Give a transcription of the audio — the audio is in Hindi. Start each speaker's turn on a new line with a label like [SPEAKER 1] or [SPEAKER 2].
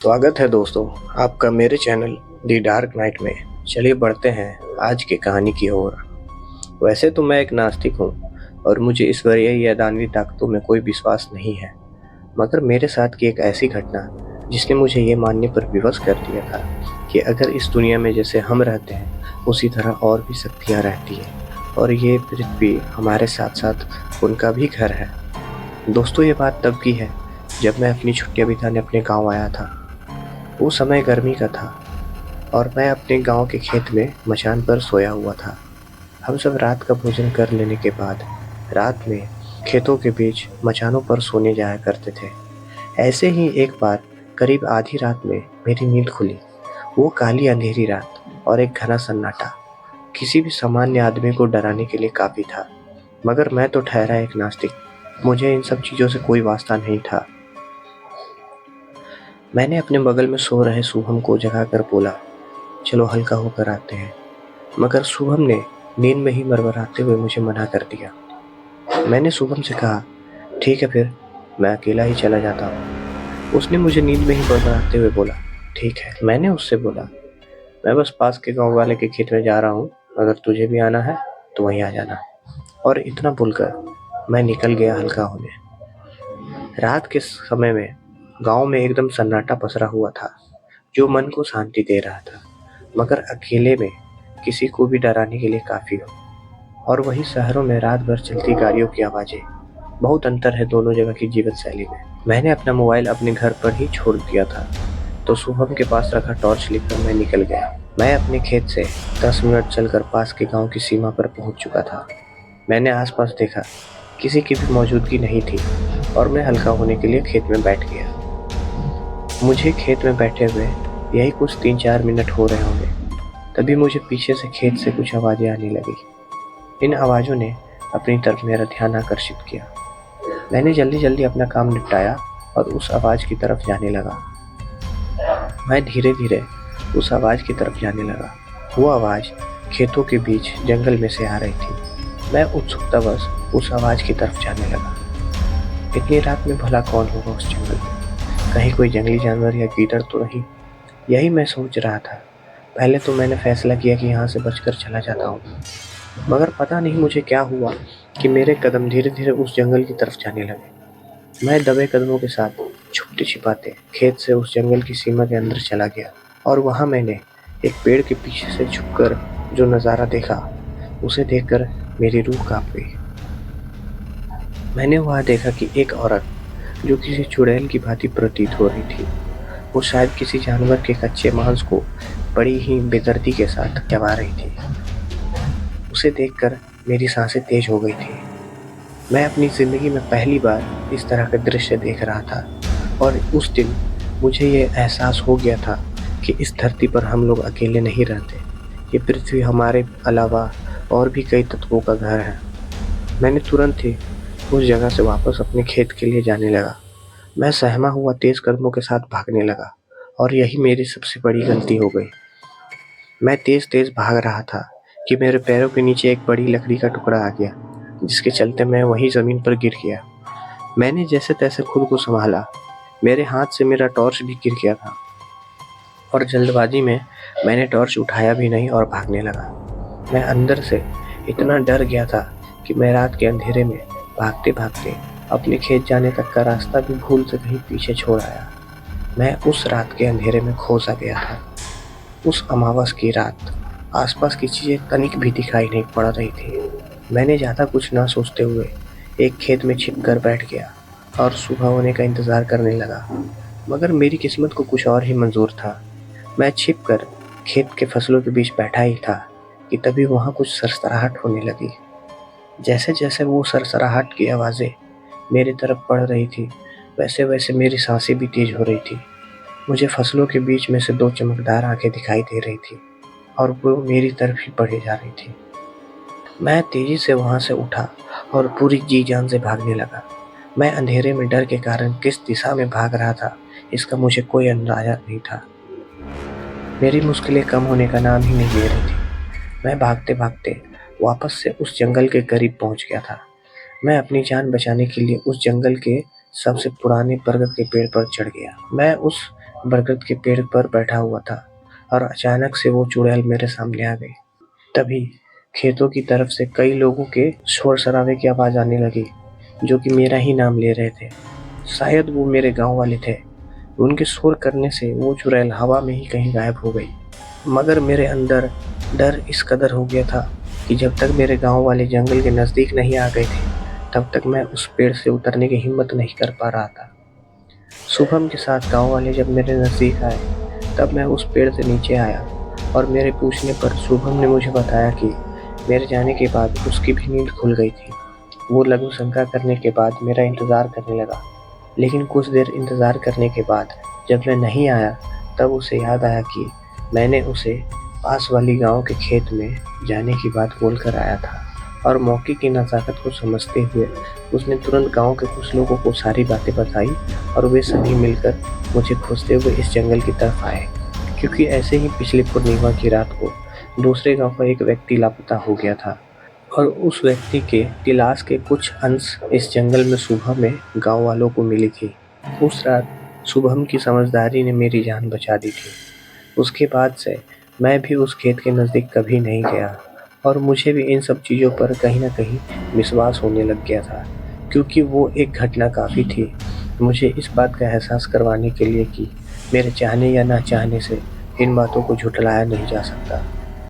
[SPEAKER 1] स्वागत है दोस्तों आपका मेरे चैनल दी डार्क नाइट में। चलिए बढ़ते हैं आज की कहानी की ओर। वैसे तो मैं एक नास्तिक हूँ और मुझे ईश्वरीय या दानवी ताकतों में कोई विश्वास नहीं है, मगर मेरे साथ की एक ऐसी घटना जिसने मुझे ये मानने पर विवश कर दिया था कि अगर इस दुनिया में जैसे हम रहते हैं उसी तरह और भी शक्तियाँ रहती हैं और ये पृथ्वी हमारे साथ साथ उनका भी घर है। दोस्तों, ये बात तब की है जब मैं अपनी छुट्टियाँ बिताने अपने गाँव आया था। वो समय गर्मी का था और मैं अपने गांव के खेत में मचान पर सोया हुआ था। हम सब रात का भोजन कर लेने के बाद रात में खेतों के बीच मचानों पर सोने जाया करते थे। ऐसे ही एक बार करीब आधी रात में मेरी नींद खुली। वो काली अंधेरी रात और एक घना सन्नाटा किसी भी सामान्य आदमी को डराने के लिए काफ़ी था, मगर मैं तो ठहरा एक नास्तिक। मुझे इन सब चीज़ों से कोई वास्ता नहीं था। मैंने अपने बगल में सो रहे शुभम को जगाकर बोला, चलो हल्का होकर आते हैं। मगर शुभम ने नींद में ही मरमराते हुए मुझे मना कर दिया। मैंने शुभम से कहा, ठीक है फिर, मैं अकेला ही चला जाता हूँ। उसने मुझे नींद में ही मरमराते हुए बोला, ठीक है। मैंने उससे बोला, मैं बस पास के गांव वाले के खेत में जा रहा हूँ, अगर तुझे भी आना है तो वहीं आ जाना। और इतना बोलकर मैं निकल गया हल्का होने। रात के समय में गांव में एकदम सन्नाटा पसरा हुआ था, जो मन को शांति दे रहा था, मगर अकेले में किसी को भी डराने के लिए काफ़ी हो। और वही शहरों में रात भर चलती गाड़ियों की आवाज़ें। बहुत अंतर है दोनों जगह की जीवन शैली में। मैंने अपना मोबाइल अपने घर पर ही छोड़ दिया था, तो शुभम के पास रखा टॉर्च लेकर मैं निकल गया। मैं अपने खेत से 10 मिनट चलकर पास के गांव की सीमा पर पहुंच चुका था। मैंने आसपास देखा, किसी की भी मौजूदगी नहीं थी और मैं हल्का होने के लिए खेत में बैठ गया। मुझे खेत में बैठे हुए यही कुछ 3-4 मिनट हो रहे होंगे, तभी मुझे पीछे से खेत से कुछ आवाज़ें आने लगी। इन आवाज़ों ने अपनी तरफ मेरा ध्यान आकर्षित किया। मैंने जल्दी जल्दी अपना काम निपटाया और उस आवाज़ की तरफ जाने लगा। मैं धीरे धीरे उस आवाज़ की तरफ जाने लगा। वो आवाज़ खेतों के बीच जंगल में से आ रही थी। मैं उत्सुकतावश उस आवाज़ की तरफ जाने लगा। इतनी रात में भला कौन होगा उस जंगल में? कहीं कोई जंगली जानवर या गीदड़ तो नहीं? यही मैं सोच रहा था। पहले तो मैंने फैसला किया कि यहाँ से बचकर चला जाता हूँ, मगर पता नहीं मुझे क्या हुआ कि मेरे कदम धीरे धीरे उस जंगल की तरफ जाने लगे। मैं दबे कदमों के साथ छुपते छिपाते खेत से उस जंगल की सीमा के अंदर चला गया और वहाँ मैंने एक पेड़ के पीछे से छुपकर जो नज़ारा देखा, उसे देखकर मेरी रूह कांप गई। मैंने वहाँ देखा कि एक औरत जो किसी चुड़ैल की भांति प्रतीत हो रही थी, वो शायद किसी जानवर के कच्चे मांस को बड़ी ही बेदर्दी के साथ चबा रही थी। उसे देखकर मेरी सांसें तेज हो गई थी। मैं अपनी ज़िंदगी में पहली बार इस तरह का दृश्य देख रहा था और उस दिन मुझे ये एहसास हो गया था कि इस धरती पर हम लोग अकेले नहीं रहते। ये पृथ्वी हमारे अलावा और भी कई तत्वों का घर है। मैंने तुरंत ही उस जगह से वापस अपने खेत के लिए जाने लगा। मैं सहमा हुआ तेज़ कदमों के साथ भागने लगा और यही मेरी सबसे बड़ी गलती हो गई। मैं तेज़ तेज़ भाग रहा था कि मेरे पैरों के नीचे एक बड़ी लकड़ी का टुकड़ा आ गया, जिसके चलते मैं वहीं ज़मीन पर गिर गया। मैंने जैसे तैसे खुद को संभाला। मेरे हाथ से मेरा टॉर्च भी गिर गया था और जल्दबाजी में मैंने टॉर्च उठाया भी नहीं और भागने लगा। मैं अंदर से इतना डर गया था कि मैं रात के अंधेरे में भागते भागते अपने खेत जाने तक का रास्ता भी भूल से कहीं पीछे छोड़ आया। मैं उस रात के अंधेरे में खो सा गया था। उस अमावस की रात आसपास की चीज़ें तनिक भी दिखाई नहीं पड़ रही थी। मैंने ज़्यादा कुछ ना सोचते हुए एक खेत में छिप कर बैठ गया और सुबह होने का इंतज़ार करने लगा, मगर मेरी किस्मत को कुछ और ही मंजूर था। मैं छिप कर खेत के फसलों के बीच बैठा ही था कि तभी वहाँ कुछ सरसराहट होने लगी। जैसे जैसे वो सरसराहट की आवाज़ें मेरी तरफ पड़ रही थी, वैसे वैसे मेरी सांसें भी तेज हो रही थी। मुझे फसलों के बीच में से 2 चमकदार आंखें दिखाई दे रही थी और वो मेरी तरफ ही बढ़े जा रही थी। मैं तेजी से वहाँ से उठा और पूरी जी जान से भागने लगा। मैं अंधेरे में डर के कारण किस दिशा में भाग रहा था, इसका मुझे कोई अंदाजा नहीं था। मेरी मुश्किलें कम होने का नाम ही नहीं ले रही थी। मैं भागते भागते वापस से उस जंगल के करीब पहुँच गया था। मैं अपनी जान बचाने के लिए उस जंगल के सबसे पुराने बरगद के पेड़ पर चढ़ गया। मैं उस बरगद के पेड़ पर बैठा हुआ था और अचानक से वो चुड़ैल मेरे सामने आ गई। तभी खेतों की तरफ से कई लोगों के शोर-शराबे की आवाज़ आने लगी, जो कि मेरा ही नाम ले रहे थे। शायद वो मेरे गाँव वाले थे। उनके शोर करने से वो चुड़ैल हवा में ही कहीं गायब हो गई। मगर मेरे अंदर डर इस कदर हो गया था कि जब तक मेरे गाँव वाले जंगल के नज़दीक नहीं आ गए थे, तब तक मैं उस पेड़ से उतरने की हिम्मत नहीं कर पा रहा था। शुभम के साथ गाँव वाले जब मेरे नज़दीक आए, तब मैं उस पेड़ से नीचे आया और मेरे पूछने पर शुभम ने मुझे बताया कि मेरे जाने के बाद उसकी भी नींद खुल गई थी। वो लघु शंका करने के बाद मेरा इंतज़ार करने लगा, लेकिन कुछ देर इंतज़ार करने के बाद जब मैं नहीं आया, तब उसे याद आया कि मैंने उसे पास वाली गाँव के खेत में जाने की बात बोलकर आया था और मौके की नज़ाकत को समझते हुए उसने तुरंत गाँव के कुछ लोगों को सारी बातें बताई और वे सभी मिलकर मुझे खोजते हुए इस जंगल की तरफ आए, क्योंकि ऐसे ही पिछली पूर्णिमा की रात को दूसरे गाँव का एक व्यक्ति लापता हो गया था और उस व्यक्ति की लाश के कुछ अंश इस जंगल में सुबह में गाँव वालों को मिली थी। उस रात शुभम की समझदारी ने मेरी जान बचा दी थी। उसके बाद से मैं भी उस खेत के नज़दीक कभी नहीं गया और मुझे भी इन सब चीज़ों पर कहीं न कहीं विश्वास होने लग गया था, क्योंकि वो एक घटना काफ़ी थी मुझे इस बात का एहसास करवाने के लिए कि मेरे चाहने या ना चाहने से इन बातों को झुठलाया नहीं जा सकता।